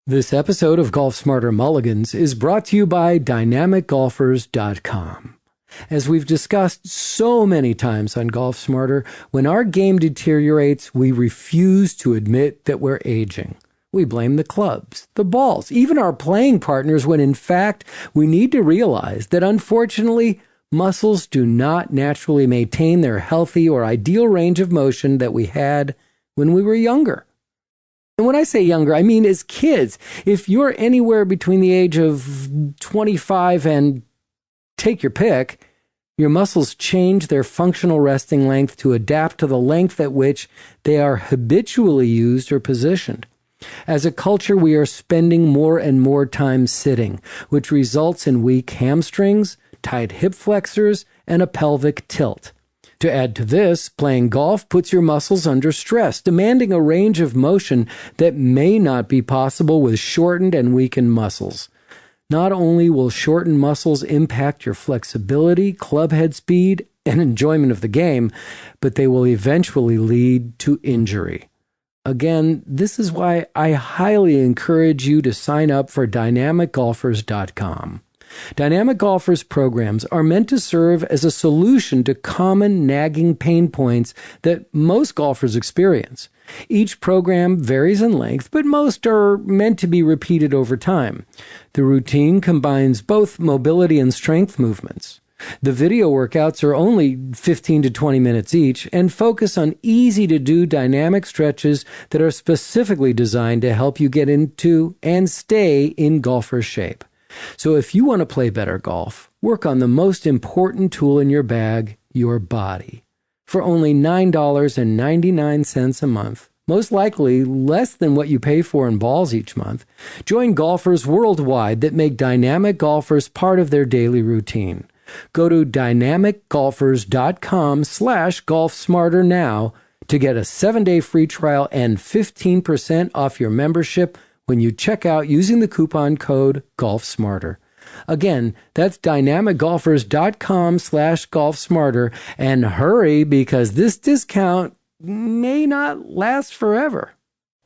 This episode of Golf Smarter Mulligans is brought to you by dynamicgolfers.com. As we've discussed so many times on Golf Smarter, when our game deteriorates, we refuse to admit that we're aging. We blame the clubs, the balls, even our playing partners, when in fact we need to realize that unfortunately muscles do not naturally maintain their healthy or ideal range of motion that we had when we were younger. And when I say younger, I mean as kids. If you're anywhere between the age of 25 and take your pick, your muscles change their functional resting length to adapt to the length at which they are habitually used or positioned. As a culture, we are spending more and more time sitting, which results in weak hamstrings, tight hip flexors, and a pelvic tilt. To add to this, playing golf puts your muscles under stress, demanding a range of motion that may not be possible with shortened and weakened muscles. Not only will shortened muscles impact your flexibility, club head speed, and enjoyment of the game, but they will eventually lead to injury. Again, this is why I highly encourage you to sign up for dynamicgolfers.com. Dynamic Golfers programs are meant to serve as a solution to common nagging pain points that most golfers experience. Each program varies in length, but most are meant to be repeated over time. The routine combines both mobility and strength movements. The video workouts are only 15 to 20 minutes each and focus on easy-to-do dynamic stretches that are specifically designed to help you get into and stay in golfer shape. So if you want to play better golf, work on the most important tool in your bag, your body. For only $9.99 a month, most likely less than what you pay for in balls each month, join golfers worldwide that make dynamic golfers part of their daily routine. Go to dynamicgolfers.com/golfsmarter now to get a 7-day free trial and 15% off your membership when you check out using the coupon code GolfSmarter. Again, that's dynamicgolfers.com/golfsmarter, and hurry because this discount may not last forever.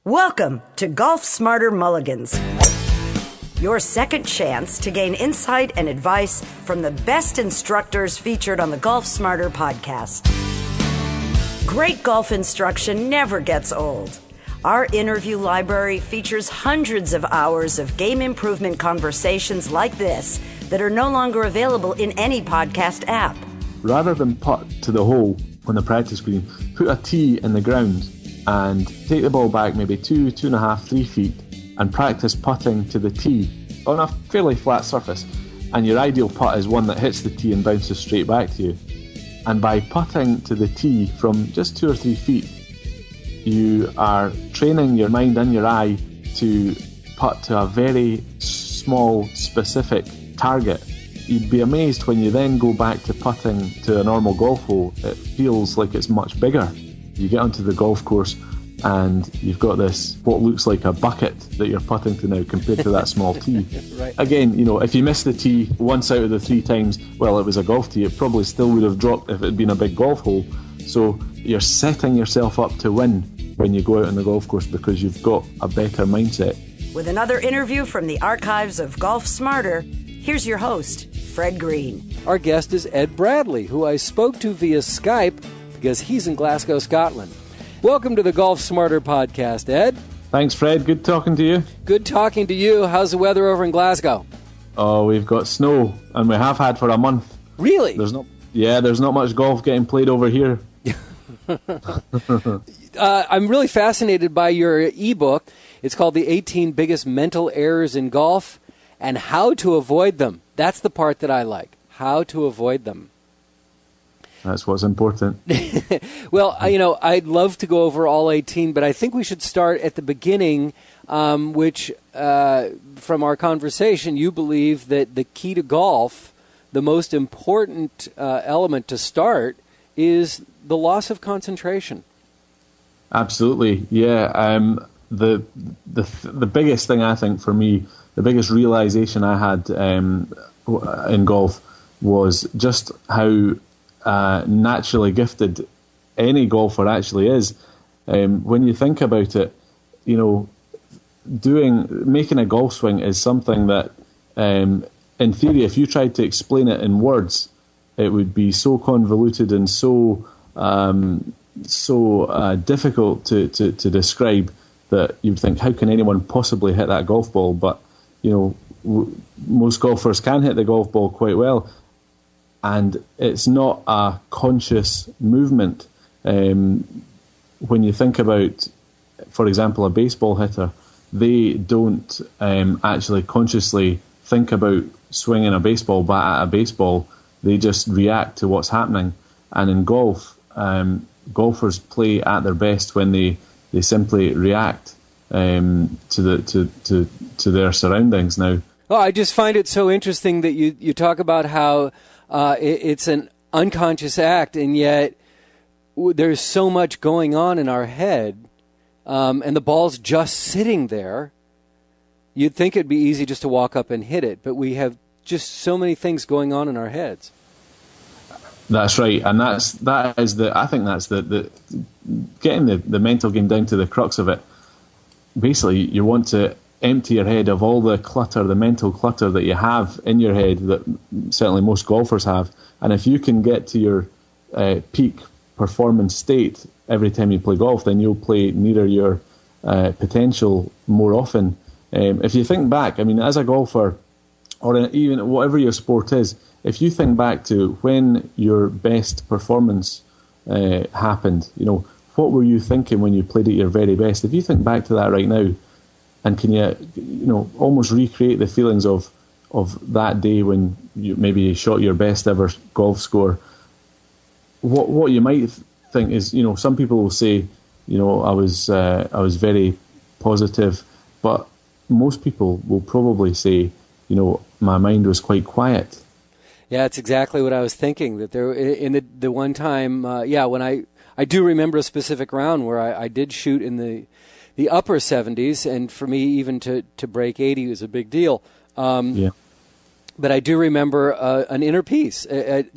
Welcome to Golf Smarter Mulligans, your second chance to gain insight and advice from the best instructors featured on the Golf Smarter podcast. Great golf instruction never gets old. Our interview library features hundreds of hours of game improvement conversations like this that are no longer available in any podcast app. Rather than putt to the hole on the practice green, put a tee in the ground and take the ball back maybe 2.5, 3 feet and practice putting to the tee on a fairly flat surface. And your ideal putt is one that hits the tee and bounces straight back to you. And by putting to the tee from just 2 or 3 feet, you are training your mind and your eye to putt to a very small, specific target. You'd be amazed when you then go back to putting to a normal golf hole, it feels like it's much bigger. You get onto the golf course and you've got this, what looks like a bucket that you're putting to now compared to that small tee. Right. Again, you know, if you miss the tee once out of the 3 times, well, it was a golf tee, it probably still would have dropped if it had been a big golf hole. So you're setting yourself up to win when you go out on the golf course because you've got a better mindset. With another interview from the archives of Golf Smarter, here's your host, Fred Green. Our guest is Ed Bradley, who I spoke to via Skype because he's in Glasgow, Scotland. Welcome to the Golf Smarter podcast, Ed. Thanks, Fred. Good talking to you. Good talking to you. How's the weather over in Glasgow? Oh, we've got snow, and we have had for a month. Really? There's not much golf getting played over here. I'm really fascinated by your ebook. It's called The 18 Biggest Mental Errors in Golf and How to Avoid Them. That's the part that I like. How to avoid them. That's what's important. Well, I'd love to go over all 18, but I think we should start at the beginning, which, from our conversation, you believe that the key to golf, the most important element to start, is the loss of concentration. Absolutely, yeah. The biggest thing I think for me, the biggest realization I had in golf was just how naturally gifted any golfer actually is. When you think about it, you know, making a golf swing is something that, in theory, if you tried to explain it in words, it would be so convoluted and so difficult to describe that you'd think, how can anyone possibly hit that golf ball? But most golfers can hit the golf ball quite well, and it's not a conscious movement. When you think about, for example, a baseball hitter, they don't actually consciously think about swinging a baseball bat at a baseball. They just react to what's happening. And in golf, golfers play at their best when they simply react to their surroundings. Now, I just find it so interesting that you talk about how it's an unconscious act, and yet there's so much going on in our head, and the ball's just sitting there. You'd think it'd be easy just to walk up and hit it, but we have just so many things going on in our heads. That's right, and I think that's the getting the mental game down to the crux of it. Basically, you want to empty your head of all the clutter, the mental clutter that you have in your head, that certainly most golfers have. And if you can get to your peak performance state every time you play golf, then you'll play nearer your potential more often. If you think back, I mean, as a golfer, or even whatever your sport is, if you think back to when your best performance happened, what were you thinking when you played at your very best? If you think back to that right now, and can you almost recreate the feelings of that day when you shot your best ever golf score? What you might think is, some people will say, I was very positive, but most people will probably say, my mind was quite quiet. Yeah, it's exactly what I was thinking. That there, in the one time, when I do remember a specific round where I did shoot in the upper 70s, and for me, even to break 80 was a big deal. But I do remember an inner peace,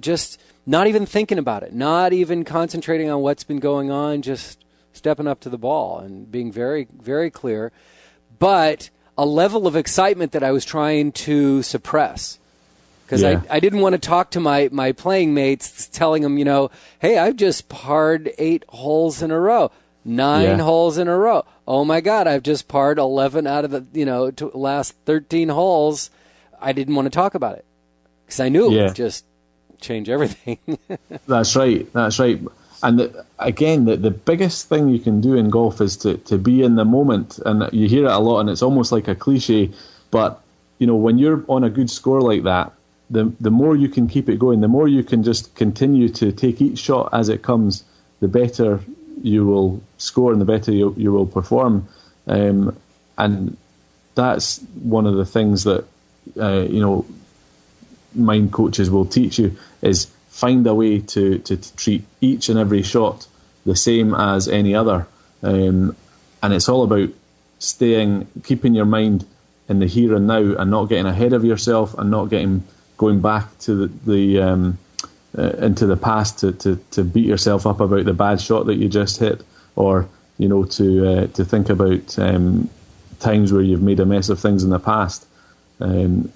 just not even thinking about it, not even concentrating on what's been going on, just stepping up to the ball and being very, very clear. But a level of excitement that I was trying to suppress. Because I didn't want to talk to my playing mates, telling them, hey, I've just parred 8 holes in a row, 9 holes in a row. Oh my God, I've just parred 11 out of the last 13 holes. I didn't want to talk about it because I knew it would just change everything. That's right. And the biggest thing you can do in golf is to be in the moment. And you hear it a lot, and it's almost like a cliche. But when you're on a good score like that, the more you can keep it going, the more you can just continue to take each shot as it comes, the better you will score and the better you will perform. And that's one of the things that mind coaches will teach you, is find a way to treat each and every shot the same as any other. And it's all about keeping your mind in the here and now, and not getting ahead of yourself, and not going back to the into the past to beat yourself up about the bad shot that you just hit, or to think about times where you've made a mess of things in the past. And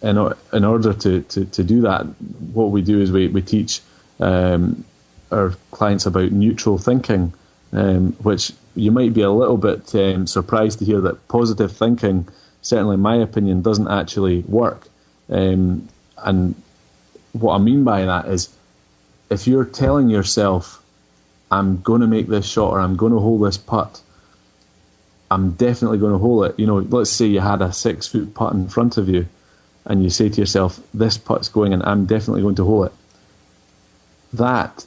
in order to do that, what we do is we teach our clients about neutral thinking, which you might be a little bit surprised to hear that positive thinking, certainly in my opinion, doesn't actually work. And what I mean by that is, if you're telling yourself, I'm going to make this shot, or I'm going to hold this putt, I'm definitely going to hold it. Let's say you had a 6-foot putt in front of you, and you say to yourself, this putt's going, and I'm definitely going to hold it. That,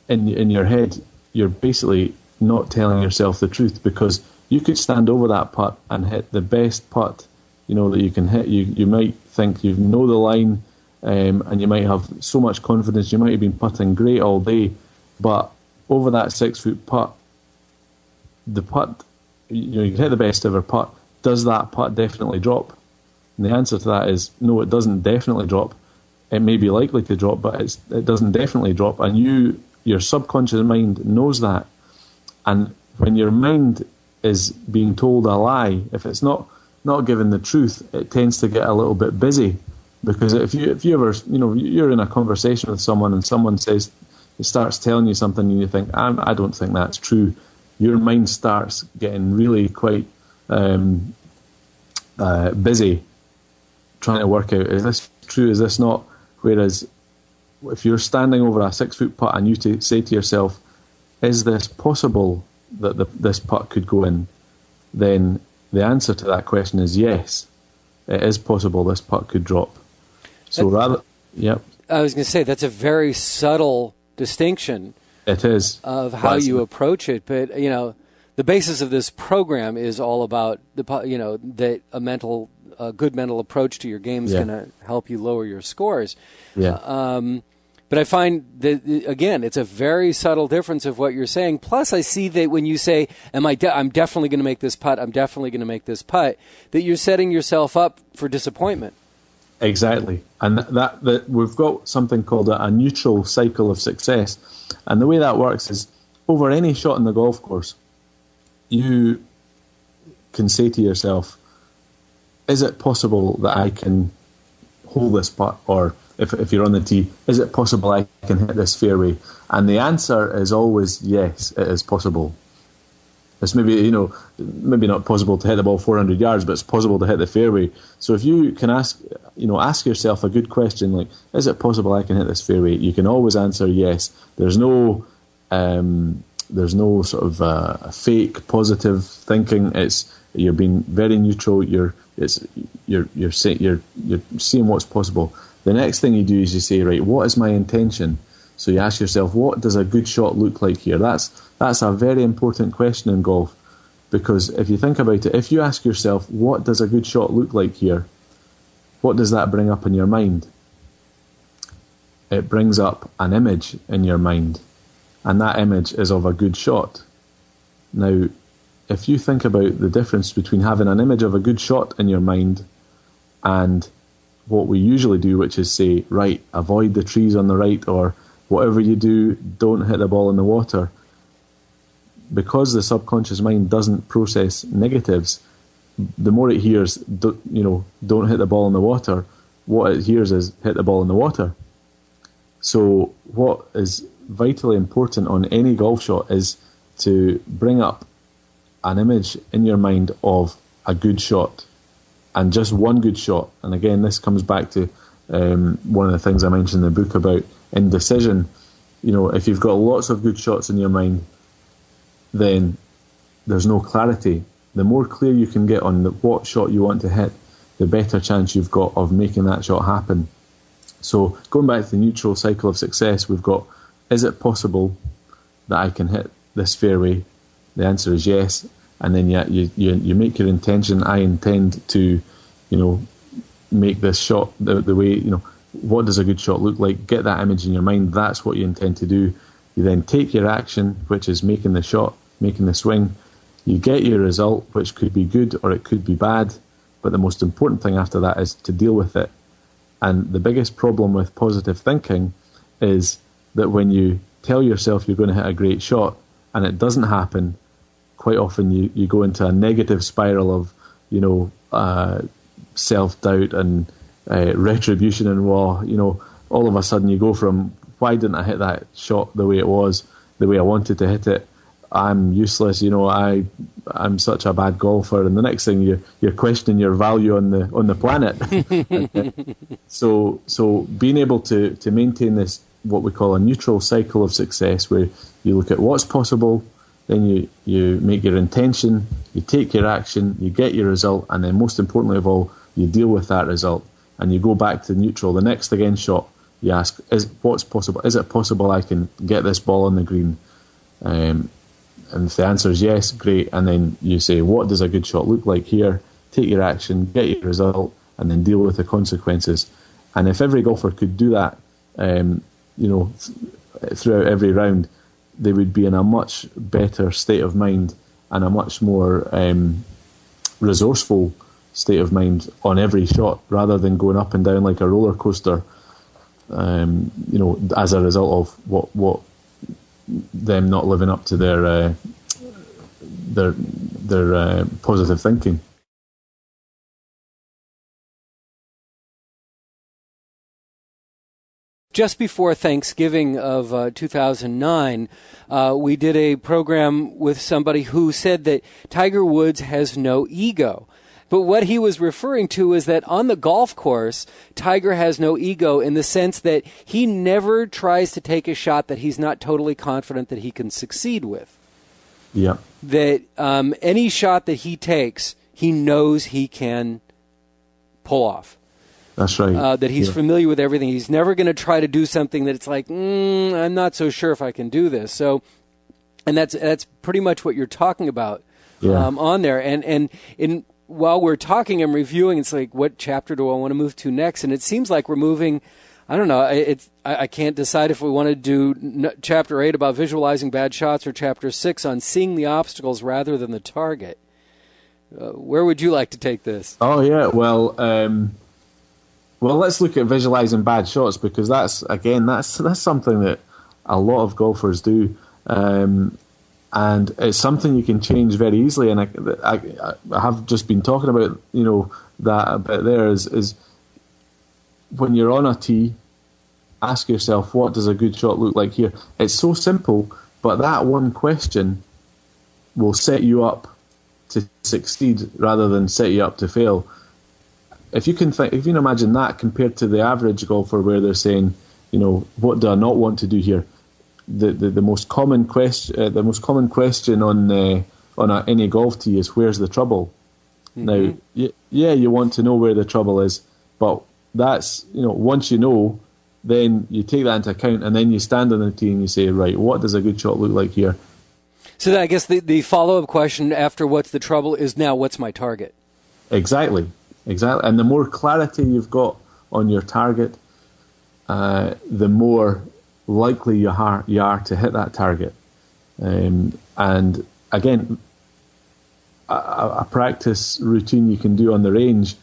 in your head, you're basically not telling yourself the truth, because you could stand over that putt and hit the best putt that you can hit. You might think you know the line, and you might have so much confidence. You might have been putting great all day, but over that 6-foot putt, the putt, you hit the best ever putt. Does that putt definitely drop? And the answer to that is no. It doesn't definitely drop. It may be likely to drop, but it doesn't definitely drop. And your subconscious mind knows that. And when your mind is being told a lie, if it's not given the truth, it tends to get a little bit busy. Because if you ever, you're in a conversation with someone and someone starts telling you something and you think, I don't think that's true, your mind starts getting really quite busy trying to work out, is this true, is this not? Whereas if you're standing over a 6-foot putt and you say to yourself, is this possible that this putt could go in? Then the answer to that question is yes, it is possible this putt could drop. So I was going to say, that's a very subtle distinction. It is. Of how you approach it. But, the basis of this program is all about, that a good mental approach to your game is going to help you lower your scores. Yeah. But I find that, again, it's a very subtle difference of what you're saying. Plus, I see that when you say, I'm definitely going to make this putt, that you're setting yourself up for disappointment. Exactly. And that we've got something called a neutral cycle of success. And the way that works is, over any shot in the golf course, you can say to yourself, is it possible that I can hold this putt? Or if you're on the tee, is it possible I can hit this fairway? And the answer is always yes, it is possible. It's maybe not possible to hit the ball 400 yards, but it's possible to hit the fairway. So if you can ask yourself a good question like, is it possible I can hit this fairway? You can always answer yes. There's no sort of fake positive thinking. You're being very neutral. You're seeing what's possible. The next thing you do is you say, right, what is my intention? So you ask yourself, what does a good shot look like here? That's a very important question in golf, because if you think about it, if you ask yourself, what does a good shot look like here? What does that bring up in your mind? It brings up an image in your mind, and that image is of a good shot. Now, if you think about the difference between having an image of a good shot in your mind and what we usually do, which is say, right, avoid the trees on the right, or whatever you do, don't hit the ball in the water. Because the subconscious mind doesn't process negatives, the more it hears, don't hit the ball in the water, what it hears is hit the ball in the water. So what is vitally important on any golf shot is to bring up an image in your mind of a good shot, and just one good shot. And again, this comes back to one of the things I mentioned in the book about indecision. If you've got lots of good shots in your mind, then there's no clarity. The more clear you can get on what shot you want to hit, the better chance you've got of making that shot happen. So going back to the neutral cycle of success, we've got, is it possible that I can hit this fairway? The answer is yes. And then you make your intention. I intend to, make this shot the way, what does a good shot look like? Get that image in your mind. That's what you intend to do. You then take your action, which is making the shot, making the swing. You get your result, which could be good or it could be bad. But the most important thing after that is to deal with it. And the biggest problem with positive thinking is that when you tell yourself you're going to hit a great shot and it doesn't happen, quite often you go into a negative spiral of, self-doubt and retribution, and all of a sudden you go from, why didn't I hit that shot the way it was, the way I wanted to hit it? I'm useless, I'm such a bad golfer, and the next thing you're questioning your value on the planet. So being able to maintain this, what we call a neutral cycle of success, where you look at what's possible, then you make your intention, you take your action, you get your result, and then most importantly of all, you deal with that result, and you go back to neutral. The next again shot, you ask, what's possible? Is it possible I can get this ball on the green? And if the answer is yes, great. And then you say, what does a good shot look like here? Take your action, get your result, and then deal with the consequences. And if every golfer could do that, throughout every round, they would be in a much better state of mind and a much more resourceful state of mind on every shot, rather than going up and down like a roller coaster. As a result of what them not living up to their their positive thinking. Just before Thanksgiving of 2009, we did a program with somebody who said that Tiger Woods has no ego. But what he was referring to is that on the golf course, Tiger has no ego in the sense that he never tries to take a shot that he's not totally confident that he can succeed with. Yeah. That any shot that he takes, he knows he can pull off. That's right. That he's familiar with everything. He's never going to try to do something that it's like, I'm not so sure if I can do this. So, and that's pretty much what you're talking about on there. And while we're talking and reviewing, it's like, what chapter do I want to move to next? And it seems like we're moving, I don't know, I can't decide if we want to do chapter 8 about visualizing bad shots or chapter 6 on seeing the obstacles rather than the target. Where would you like to take this? Oh, yeah, well, let's look at visualizing bad shots, because that's something that a lot of golfers do. And it's something you can change very easily. And I have just been talking about, that a bit there is when you're on a tee, ask yourself, what does a good shot look like here? It's so simple, but that one question will set you up to succeed rather than set you up to fail. If you can imagine that compared to the average golfer, where they're saying, what do I not want to do here? The most common question on any golf tee is, where's the trouble? Mm-hmm. Now, you want to know where the trouble is, but that's, once you know, then you take that into account, and then you stand on the tee and you say, right, what does a good shot look like here? So then I guess the follow-up question after what's the trouble is, now what's my target? Exactly. And the more clarity you've got on your target, the more likely you are to hit that target. And again, a practice routine you can do on the range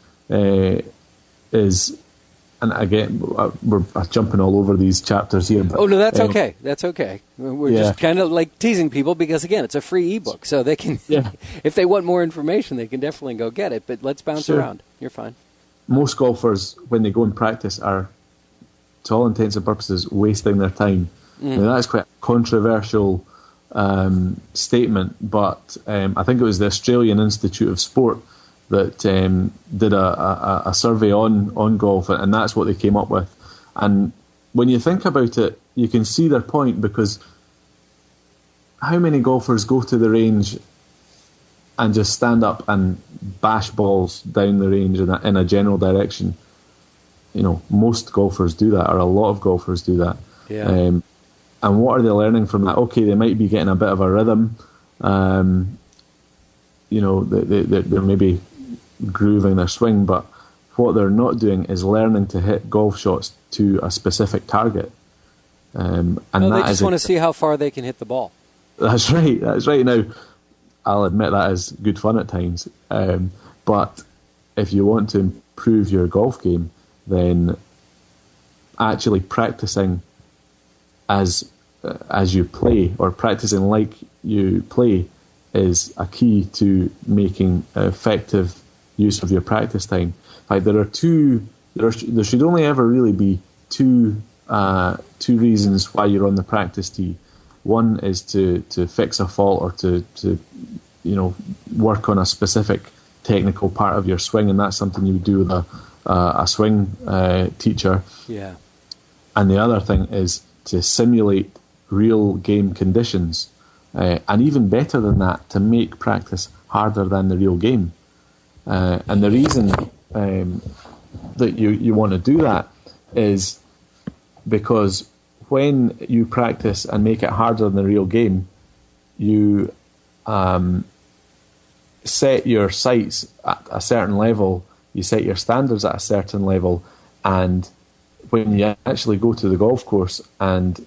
is, and again, we're jumping all over these chapters here. But, oh, no, that's okay. That's okay. We're just kind of like teasing people because, again, it's a free ebook. So they can, if they want more information, they can definitely go get it. But let's bounce around. You're fine. Most golfers, when they go and practice, are, to all intents and purposes, wasting their time. Now, that's quite a controversial statement, but I think it was the Australian Institute of Sport that did a survey on golf, and that's what they came up with. And when you think about it, you can see their point, because how many golfers go to the range and just stand up and bash balls down the range in a general direction? Most golfers do that, or a lot of golfers do that. Yeah. And what are they learning from that? Okay, they might be getting a bit of a rhythm. They're maybe grooving their swing, but what they're not doing is learning to hit golf shots to a specific target. And they just want to see how far they can hit the ball. That's right. Now, I'll admit that is good fun at times. But if you want to improve your golf game, then actually practicing as you play, or practicing like you play, is a key to making effective use of your practice time. Like there should only ever really be two reasons why you're on the practice tee. One is to fix a fault, or to work on a specific technical part of your swing, and that's something you would do with a swing teacher. Yeah. And the other thing is to simulate real game conditions, and even better than that, to make practice harder than the real game. And the reason that you want to do that is because when you practice and make it harder than the real game, you set your sights at a certain level, you set your standards at a certain level, and when you actually go to the golf course and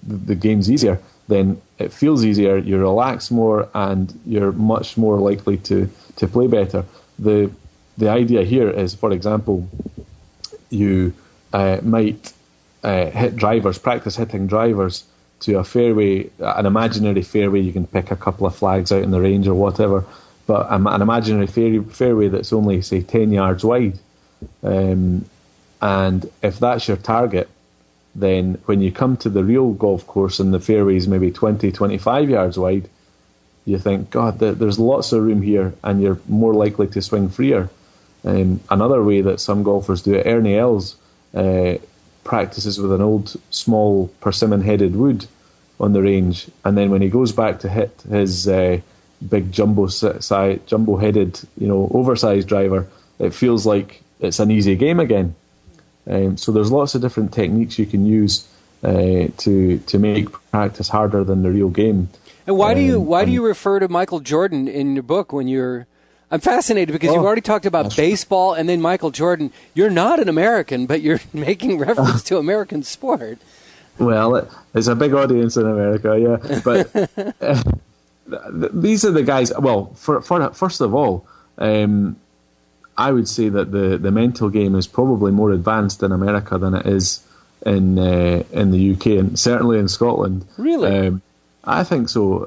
the game's easier, then it feels easier, you relax more, and you're much more likely to play better. The idea here is, for example, you might practice hitting drivers to a fairway, an imaginary fairway. You can pick a couple of flags out in the range or whatever. but an imaginary fairway that's only, say, 10 yards wide. And if that's your target, then when you come to the real golf course and the fairway is maybe 20, 25 yards wide, you think, God, there's lots of room here, and you're more likely to swing freer. Another way that some golfers do it, Ernie Els practices with an old, small persimmon-headed wood on the range, and then when he goes back to hit his big jumbo-headed, oversized driver, it feels like it's an easy game again. So there's lots of different techniques you can use to make practice harder than the real game. And why do you refer to Michael Jordan in your book when you're? I'm fascinated because you've already talked about baseball and then Michael Jordan. You're not an American, but you're making reference to American sport. Well, it's a big audience in America, yeah. But these are the guys. Well, first of all, I would say that the mental game is probably more advanced in America than it is in the UK, and certainly in Scotland. Really? I think so.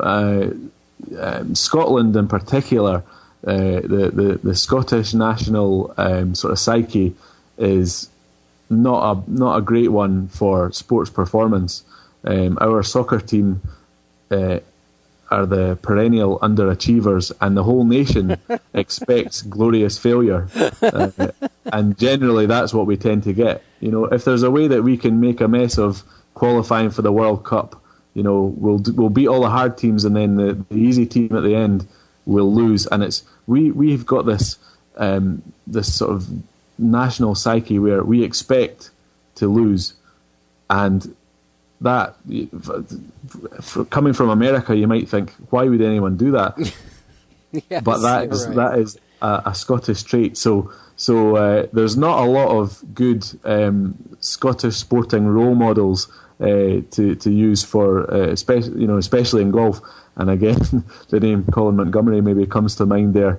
Scotland in particular, the Scottish national sort of psyche is not a great one for sports performance. Our soccer team are the perennial underachievers, and the whole nation expects glorious failure. And generally, that's what we tend to get. If there's a way that we can make a mess of qualifying for the World Cup, we'll beat all the hard teams, and then the easy team at the end will lose. And we've got this sort of national psyche where we expect to lose, and that, coming from America, you might think, why would anyone do that? Yes, but that is a Scottish trait. So there's not a lot of good Scottish sporting role models to use for especially in golf. And again, the name Colin Montgomery maybe comes to mind there.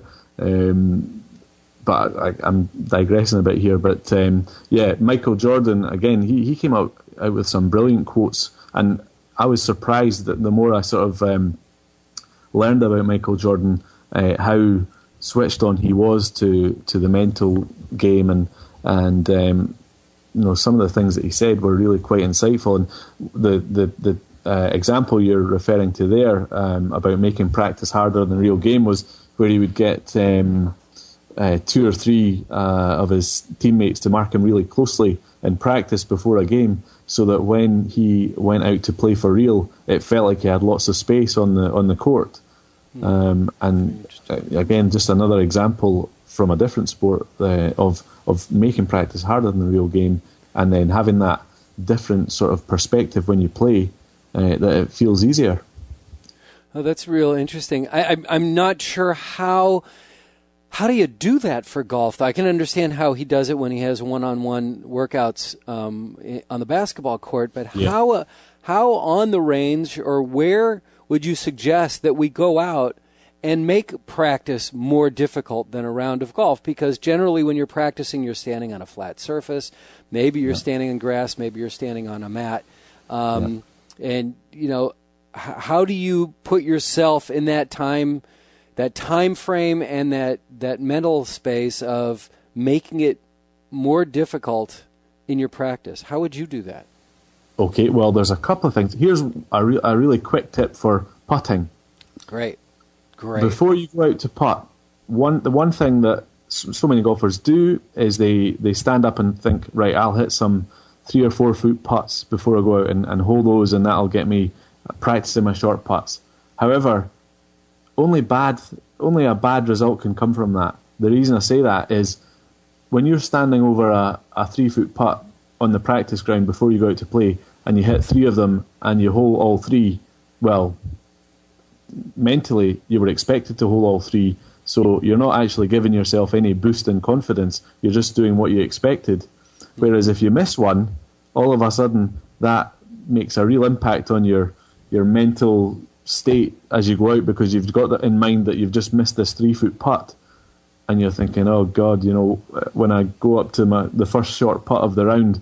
But I'm digressing a bit here. But Michael Jordan, again, he came out with some brilliant quotes, and I was surprised that the more I sort of learned about Michael Jordan, how switched on he was to the mental game, and some of the things that he said were really quite insightful. And the example you're referring to there about making practice harder than the real game was where he would get 2 or 3 of his teammates to mark him really closely in practice before a game, so that when he went out to play for real, it felt like he had lots of space on the court. And again, just another example from a different sport of making practice harder than the real game, and then having that different sort of perspective when you play, that it feels easier. Oh, that's real interesting. I'm not sure how do you do that for golf? I can understand how he does it when he has one-on-one workouts on the basketball court, but how on the range, or where would you suggest that we go out and make practice more difficult than a round of golf? Because generally when you're practicing, you're standing on a flat surface. Maybe you're standing in grass. Maybe you're standing on a mat. And, how do you put yourself in that time frame and that mental space of making it more difficult in your practice? How would you do that? Okay, well, there's a couple of things. Here's a really quick tip for putting. Great. Before you go out to putt, the one thing that so many golfers do is they stand up and think, right, I'll hit some 3 or 4 foot putts before I go out and hold those, and that'll get me practicing my short putts. However, only a bad result can come from that. The reason I say that is when you're standing over a 3 foot putt on the practice ground before you go out to play, and you hit 3 of them and you hole all 3, well, mentally you were expected to hole all 3, so you're not actually giving yourself any boost in confidence. You're just doing what you expected. Whereas if you miss one, all of a sudden that makes a real impact on your mental state as you go out, because you've got that in mind that you've just missed this 3 foot putt, and you're thinking, oh God, when I go up to the first short putt of the round,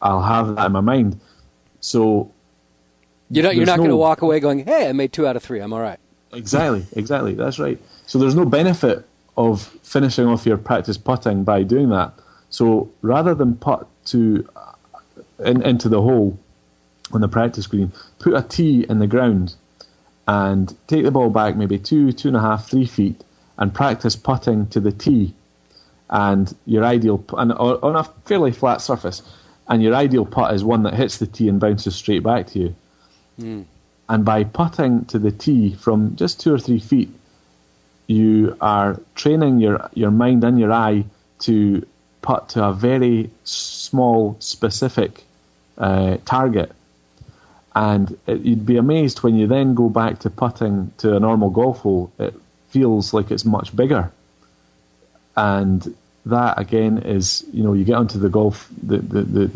I'll have that in my mind. So you're not going to walk away going, hey, I made 2 out of 3, I'm all right. Exactly, that's right. So there's no benefit of finishing off your practice putting by doing that. So rather than putt into the hole on the practice green, put a tee in the ground and take the ball back maybe 2.5, 3 feet and practice putting to the tee. And your ideal, and on a fairly flat surface, and your ideal putt is one that hits the tee and bounces straight back to you. And by putting to the tee from just 2 or 3 feet, you are training your mind and your eye to putt to a very small, specific target. And you'd be amazed when you then go back to putting to a normal golf hole, it feels like it's much bigger. And that again is, you get onto the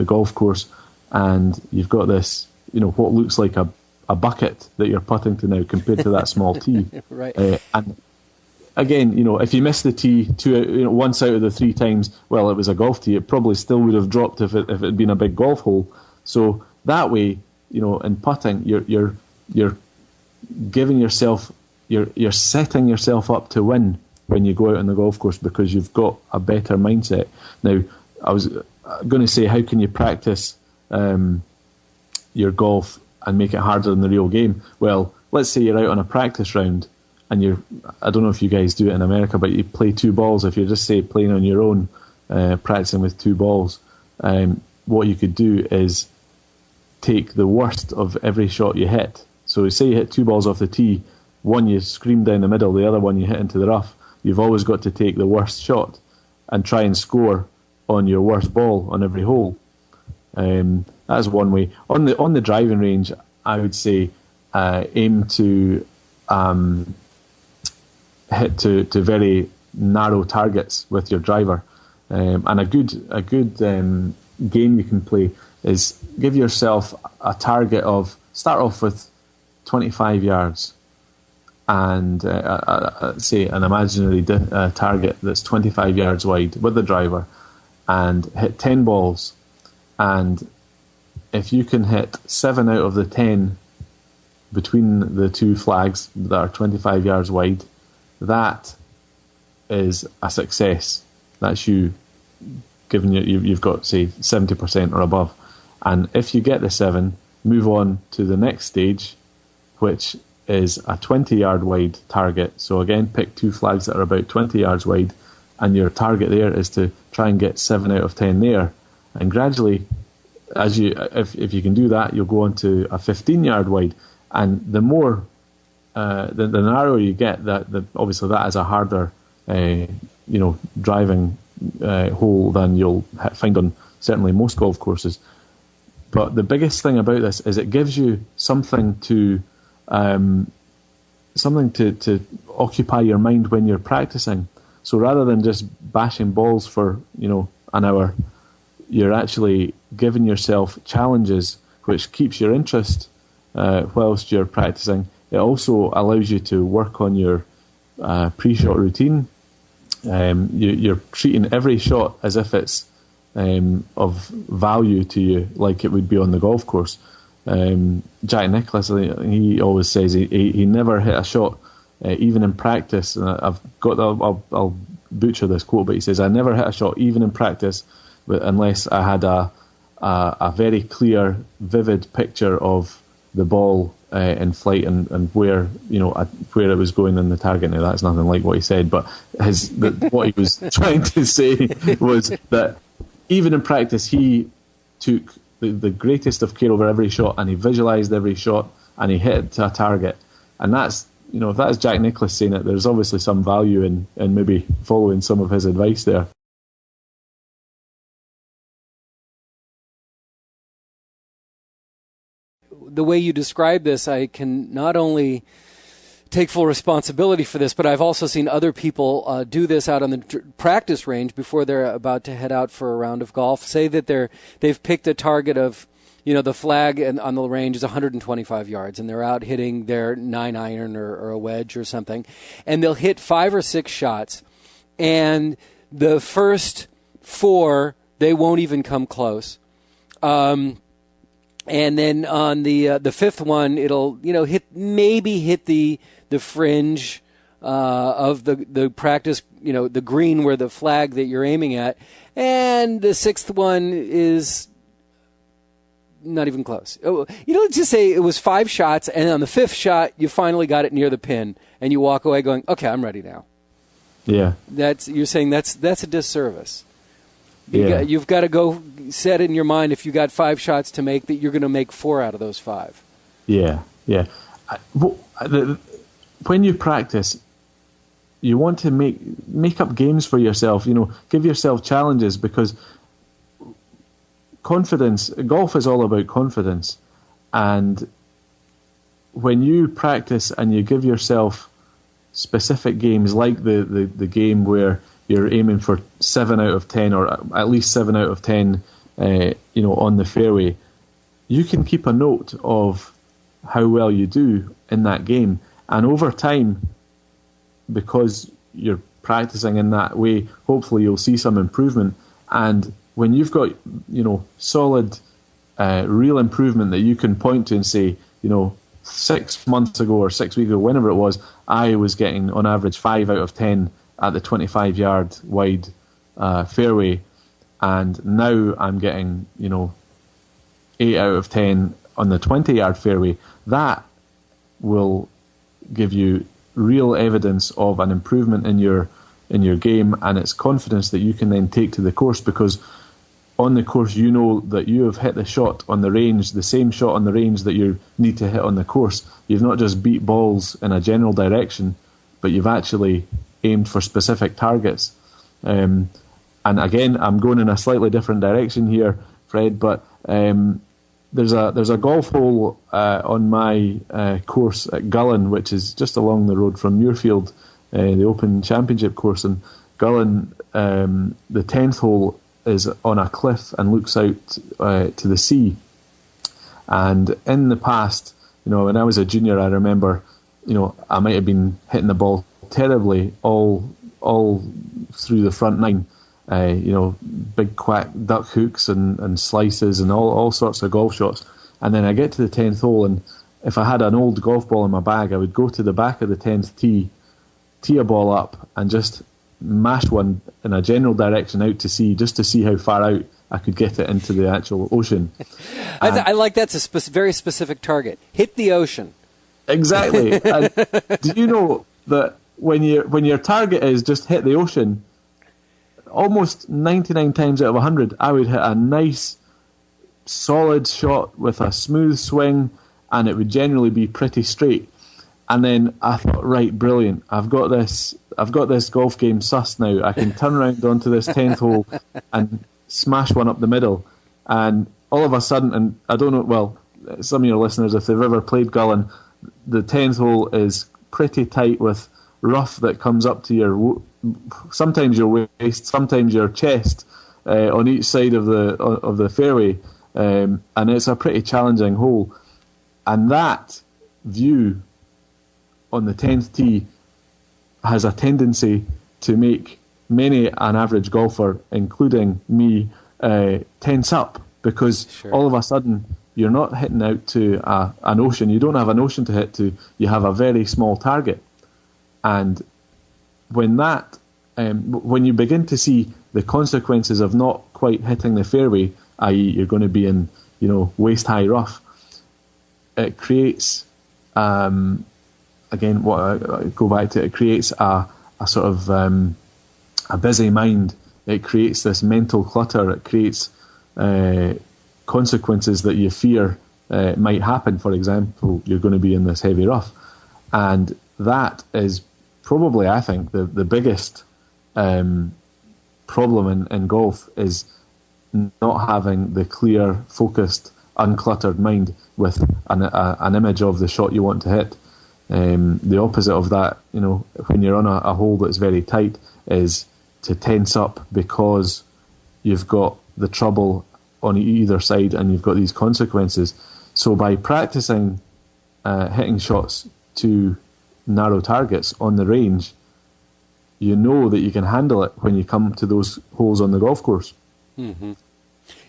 golf course, and you've got this, what looks like a bucket that you're putting to now compared to that small tee. Right. And again, if you miss the tee once out of the 3 times, well, it was a golf tee. It probably still would have dropped if it had been a big golf hole. So that way, in putting, you're giving yourself, you're setting yourself up to win when you go out on the golf course, because you've got a better mindset. Now, I was going to say, how can you practice your golf and make it harder than the real game? Well, let's say you're out on a practice round, and I don't know if you guys do it in America, but you play 2 balls. If you're just, say, playing on your own, practicing with 2 balls, what you could do is take the worst of every shot you hit. So say you hit 2 balls off the tee, one you scream down the middle, the other one you hit into the rough. You've always got to take the worst shot and try and score on your worst ball on every hole. That's one way. On the driving range, I would say aim to hit to very narrow targets with your driver. And a good game you can play is give yourself a target of, start off with 25 yards. And say an imaginary target that's 25 yards wide with the driver, and hit 10 balls. And if you can hit 7 out of the 10 between the 2 flags that are 25 yards wide, that is a success. That's you, given you've got, say, 70% or above. And if you get the 7, move on to the next stage, which is a 20-yard wide target. So again, pick 2 flags that are about 20 yards wide, and your target there is to try and get 7 out of 10 there. And gradually, if you can do that, you'll go on to a 15-yard wide. And the more, the narrower you get, obviously that is a harder, driving hole than you'll find on certainly most golf courses. But the biggest thing about this is it gives you something to occupy your mind when you're practicing. So rather than just bashing balls for an hour, you're actually giving yourself challenges, which keeps your interest whilst you're practicing. It also allows you to work on your pre-shot routine. You're treating every shot as if it's of value to you, like it would be on the golf course. Jack Nicklaus, he always says he never hit a shot, even in practice. And I'll butcher this quote, but he says, I never hit a shot, even in practice, unless I had a very clear, vivid picture of the ball in flight and where it was going in the target. Now that's nothing like what he said, but what he was trying to say was that even in practice, he took the greatest of care over every shot, and he visualised every shot, and he hit it to a target. And that's, if that's Jack Nicklaus saying it, there's obviously some value in maybe following some of his advice there. The way you describe this, I can not only take full responsibility for this, but I've also seen other people do this out on the practice range before they're about to head out for a round of golf. Say that they've picked a target of, the flag on the range is 125 yards, and they're out hitting their 9-iron or a wedge or something, and they'll hit 5 or 6 shots, and the first 4 they won't even come close. And then on the 5th one, it'll hit the fringe of the practice, the green where the flag that you're aiming at, and the sixth one is not even close. Let's just say it was 5 shots, and on the 5th shot, you finally got it near the pin, and you walk away going, okay, I'm ready now. Yeah. You're saying that's a disservice. Yeah. You've got to go set in your mind, if you got 5 shots to make, that you're going to make 4 out of those 5. Yeah. When you practice, you want to make up games for yourself, give yourself challenges, because golf is all about confidence. And when you practice and you give yourself specific games, like the game where you're aiming for 7 out of 10, or at least 7 out of 10, on the fairway, you can keep a note of how well you do in that game. And over time, because you're practicing in that way, hopefully you'll see some improvement. And when you've got, solid, real improvement that you can point to and say, 6 months ago or 6 weeks ago, whenever it was, I was getting on average 5 out of 10 at the 25-yard wide fairway, and now I'm getting 8 out of 10 on the 20-yard fairway. That will give you real evidence of an improvement in your game, and it's confidence that you can then take to the course, because on the course you know that you have hit the shot on the range, the same shot on the range that you need to hit on the course. You've not just beat balls in a general direction, but you've actually aimed for specific targets. And again, I'm going in a slightly different direction here, Fred, but there's a golf hole on my course at Gullen, which is just along the road from Muirfield, the Open Championship course. And Gullen, the 10th hole is on a cliff and looks out to the sea. And in the past, when I was a junior, I remember, I might have been hitting the ball terribly all through the front nine. Big quack duck hooks and slices and all sorts of golf shots. And then I get to the 10th hole, and if I had an old golf ball in my bag, I would go to the back of the 10th tee a ball up and just mash one in a general direction out to sea, just to see how far out I could get it into the actual ocean. I like that's a very specific target. Hit the ocean. Exactly. And do you know that when your target is just hit the ocean, almost 99 times out of 100, I would hit a nice, solid shot with a smooth swing, and it would generally be pretty straight. And then I thought, right, brilliant. I've got this golf game sussed now. I can turn around onto this 10th hole and smash one up the middle. And all of a sudden, and I don't know, well, some of your listeners, if they've ever played Gullen, the 10th hole is pretty tight with rough that comes up to sometimes your waist, sometimes your chest, on each side of the fairway, and it's a pretty challenging hole. And that view on the 10th tee has a tendency to make many an average golfer, including me, tense up, because all of a sudden you're not hitting out to an ocean. You don't have an ocean to hit to. You have a very small target. And when you begin to see the consequences of not quite hitting the fairway, i.e. you're going to be in, waist-high rough, it creates, again, what I go back to, it creates a sort of a busy mind. It creates this mental clutter. It creates consequences that you fear might happen. For example, you're going to be in this heavy rough. And that is probably, I think, the biggest problem in golf is not having the clear, focused, uncluttered mind with an image of the shot you want to hit. The opposite of that, when you're on a hole that's very tight, is to tense up because you've got the trouble on either side and you've got these consequences. So by practicing hitting shots to narrow targets on the range, you know that you can handle it when you come to those holes on the golf course. Mm-hmm.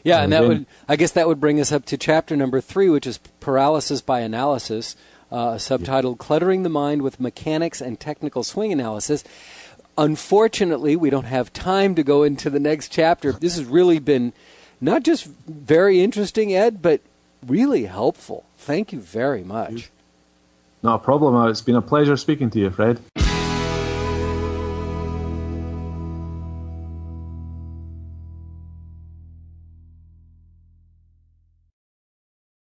Yeah, and I guess that would bring us up to chapter number 3, which is paralysis by analysis. subtitled Cluttering the Mind with Mechanics and Technical Swing Analysis. Unfortunately, we don't have time to go into the next chapter. This has really been not just very interesting, Ed, but really helpful. Thank you very much. Not a problem. It's been a pleasure speaking to you, Fred.